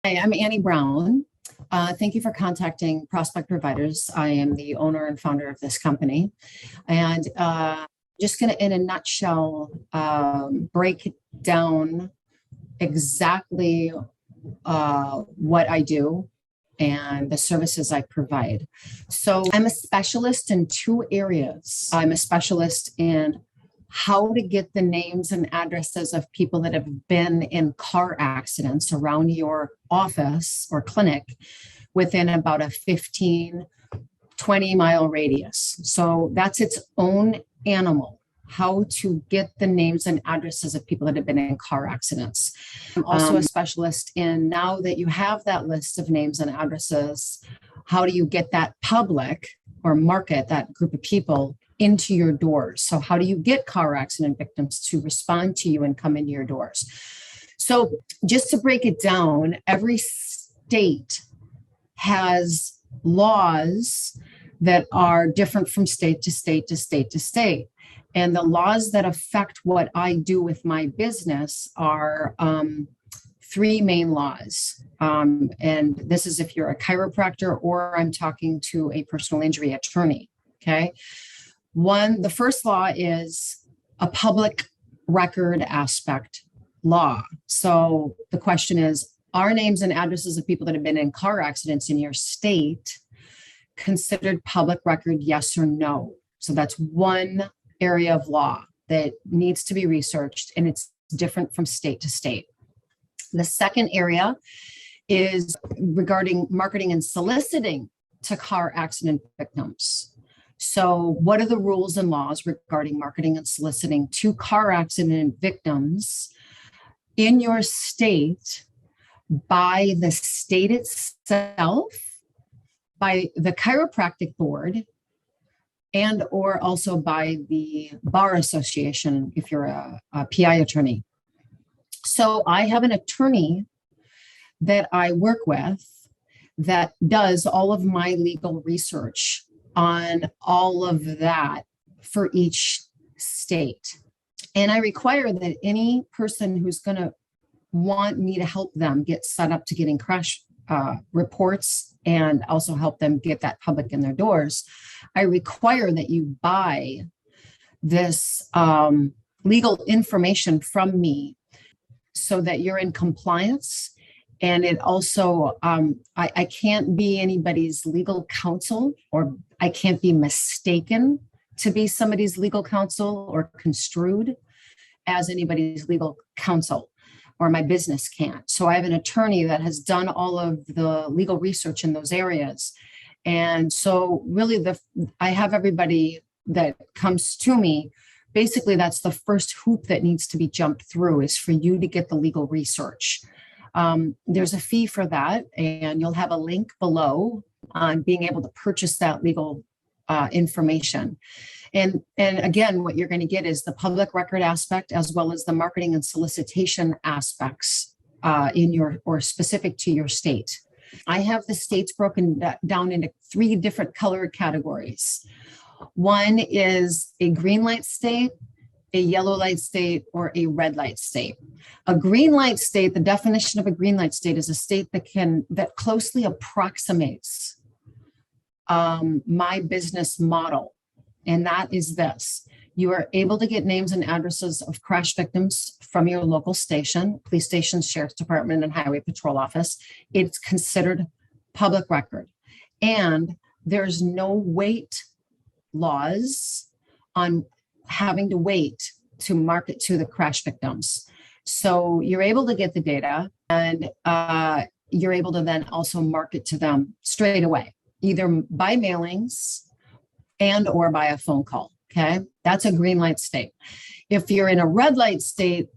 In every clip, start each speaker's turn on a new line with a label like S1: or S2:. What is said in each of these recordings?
S1: Hi, I'm Annie Brown. Thank you for contacting Prospect Providers. I am the owner and founder of this company. And just going to, in a nutshell, break down exactly what I do and the services I provide. So I'm a specialist in two areas. I'm a specialist in how to get the names and addresses of people that have been in car accidents around your office or clinic within about a 15, 20-mile radius. So that's its own animal, how to get the names and addresses of people that have been in car accidents. I'm also a specialist in, now that you have that list of names and addresses, how do you get that public or market that group of people into your doors? So how do you get car accident victims to respond to you and come into your doors? So just to break it down, every state has laws that are different from state to state to state to state. And the laws that affect what I do with my business are three main laws. And this is if you're a chiropractor or I'm talking to a personal injury attorney, okay? The first law is a public record aspect law. So the question is, are names and addresses of people that have been in car accidents in your state considered public record, yes or no? So that's one area of law that needs to be researched, and it's different from state to state. The second area is regarding marketing and soliciting to car accident victims. So what are the rules and laws regarding marketing and soliciting to car accident victims in your state by the state itself, by the chiropractic board, and or also by the bar association if you're a PI attorney? So I have an attorney that I work with that does all of my legal research on all of that for each state. And I require that any person who's going to want me to help them get set up to getting crash reports and also help them get that public in their doors, I require that you buy this legal information from me so that you're in compliance. And it also, I can't be anybody's legal counsel, or I can't be mistaken to be somebody's legal counsel or construed as anybody's legal counsel, or my business can't. So I have an attorney that has done all of the legal research in those areas. And so really I have everybody that comes to me. Basically, that's the first hoop that needs to be jumped through, is for you to get the legal research. There's a fee for that, and you'll have a link below on being able to purchase that legal information. And again, what you're going to get is the public record aspect, as well as the marketing and solicitation aspects in your, or specific to your state. I have the states broken down into three different color categories. One is a green light state, a yellow light state, or a red light state. A green light state, the definition of a green light state is a state that closely approximates my business model. And that is this: you are able to get names and addresses of crash victims from your local station, police station, sheriff's department, and highway patrol office. It's considered public record. And there's no wait laws on having to wait to market to the crash victims. So you're able to get the data, and you're able to then also market to them straight away, either by mailings and or by a phone call. Okay, that's a green light state. If you're in a red light state,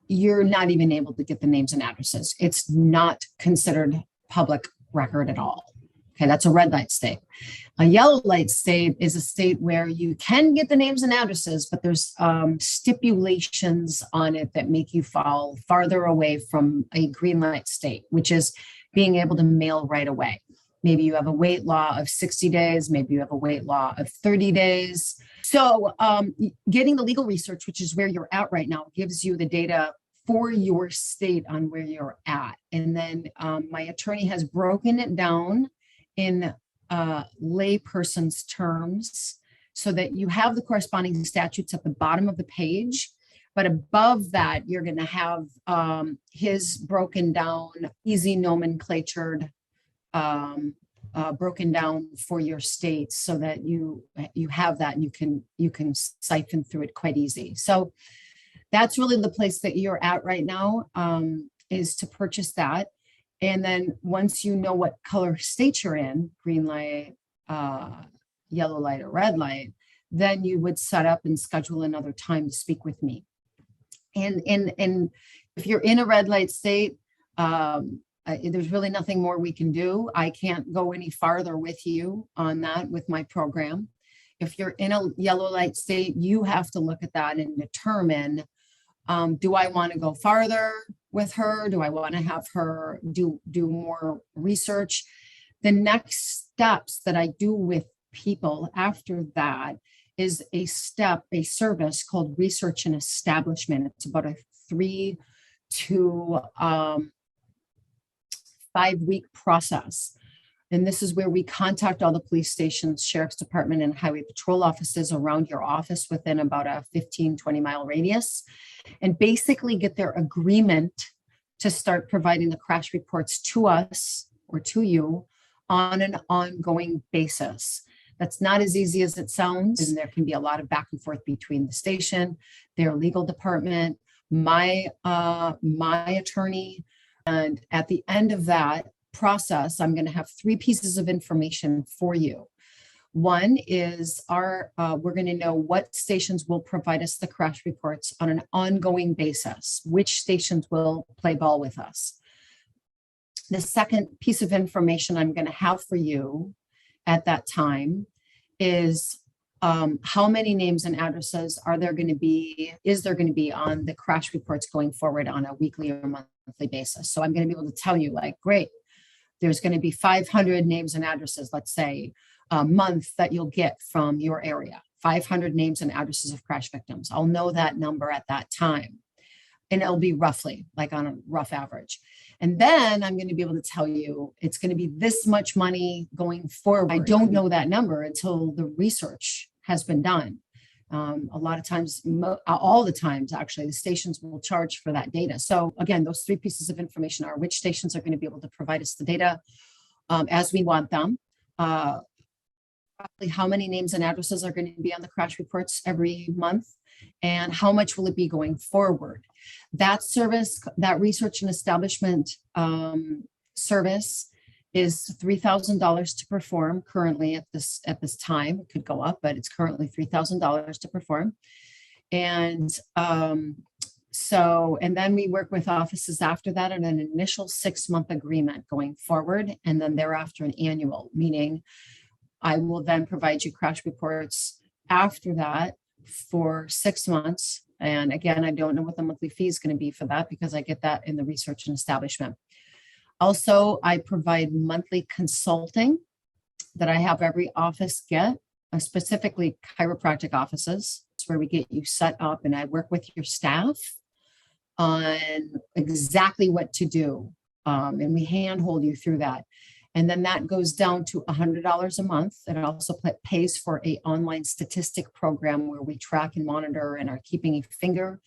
S1: you're not even able to get the names and addresses. It's not considered public record at all. Okay, that's a red light state. A yellow light state is a state where you can get the names and addresses, but there's stipulations on it that make you fall farther away from a green light state, which is being able to mail right away. Maybe you have a wait law of 60 days. Maybe you have a wait law of 30 days. So getting the legal research, which is where you're at right now, gives you the data for your state on where you're at. And then my attorney has broken it down in layperson's terms so that you have the corresponding statutes at the bottom of the page. But above that, you're going to have his broken down, easy nomenclatured, broken down for your state, so that you have that and you can siphon through it quite easy. So that's really the place that you're at right now, is to purchase that. And then once you know what color state you're in, green light, yellow light, or red light, then you would set up and schedule another time to speak with me. And if you're in a red light state, there's really nothing more we can do. I can't go any farther with you on that with my program. If you're in a yellow light state, you have to look at that and determine, do I want to go farther with her? Do I want to have her do more research? The next steps that I do with people after that is a service called research and establishment. It's about a 3 to 5 week process. And this is where we contact all the police stations, sheriff's department, and highway patrol offices around your office within about a 15-20 mile radius, and basically get their agreement to start providing the crash reports to us or to you on an ongoing basis. That's not as easy as it sounds, and there can be a lot of back and forth between the station, their legal department, my attorney. And at the end of that process, I'm going to have 3 pieces of information for you. One is we're going to know what stations will provide us the crash reports on an ongoing basis, which stations will play ball with us. The second piece of information I'm going to have for you at that time is how many names and addresses is there going to be on the crash reports going forward on a weekly or monthly basis. So I'm going to be able to tell you, like, great, there's going to be 500 names and addresses, let's say, a month that you'll get from your area, 500 names and addresses of crash victims. I'll know that number at that time. And it'll be roughly, like on a rough average. And then I'm going to be able to tell you it's going to be this much money going forward. I don't know that number until the research has been done. A lot of times, all the times, actually, the stations will charge for that data. So again, those 3 pieces of information are which stations are going to be able to provide us the data as we want them. Roughly how many names and addresses are going to be on the crash reports every month, and how much will it be going forward. That service, that research and establishment service, is $3,000 to perform currently at this time. It could go up, but it's currently $3,000 to perform. And and then we work with offices after that on an initial 6-month agreement going forward, and then thereafter an annual, meaning I will then provide you crash reports after that for 6 months. And again, I don't know what the monthly fee is going to be for that, because I get that in the research and establishment. Also, I provide monthly consulting that I have every office get, specifically chiropractic offices. It's where we get you set up, and I work with your staff on exactly what to do. And we handhold you through that. And then that goes down to $100 a month. And it also pays for an online statistic program where we track and monitor and are keeping a finger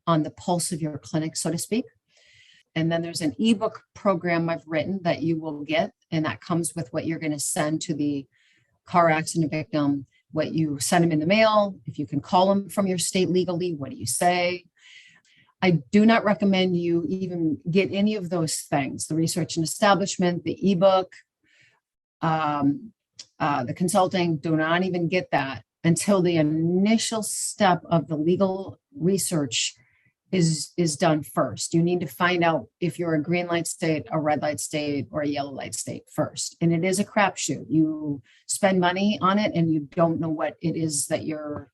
S1: on the pulse of your clinic, so to speak. And then there's an ebook program I've written that you will get, and that comes with what you're going to send to the car accident victim, what you send them in the mail, if you can call them from your state legally, what do you say? I do not recommend you even get any of those things, the research and establishment, the ebook, the consulting. Do not even get that until the initial step of the legal research is done first. You need to find out if you're a green light state, a red light state, or a yellow light state first. And it is a crapshoot. You spend money on it and you don't know what it is that you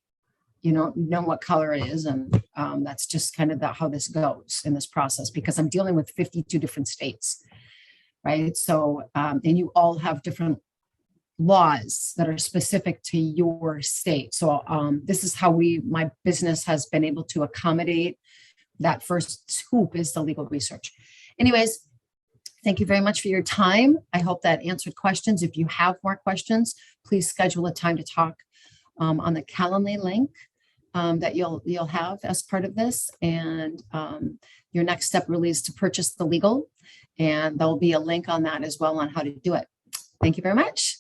S1: don't know what color it is. And that's just kind of how this goes in this process, because I'm dealing with 52 different states, right? So, and you all have different laws that are specific to your state. So this is how my business has been able to accommodate that first scoop is the legal research. Anyways, thank you very much for your time. I hope that answered questions. If you have more questions, please schedule a time to talk on the Calendly link that you'll have as part of this. And your next step really is to purchase the legal, and there'll be a link on that as well on how to do it. Thank you very much.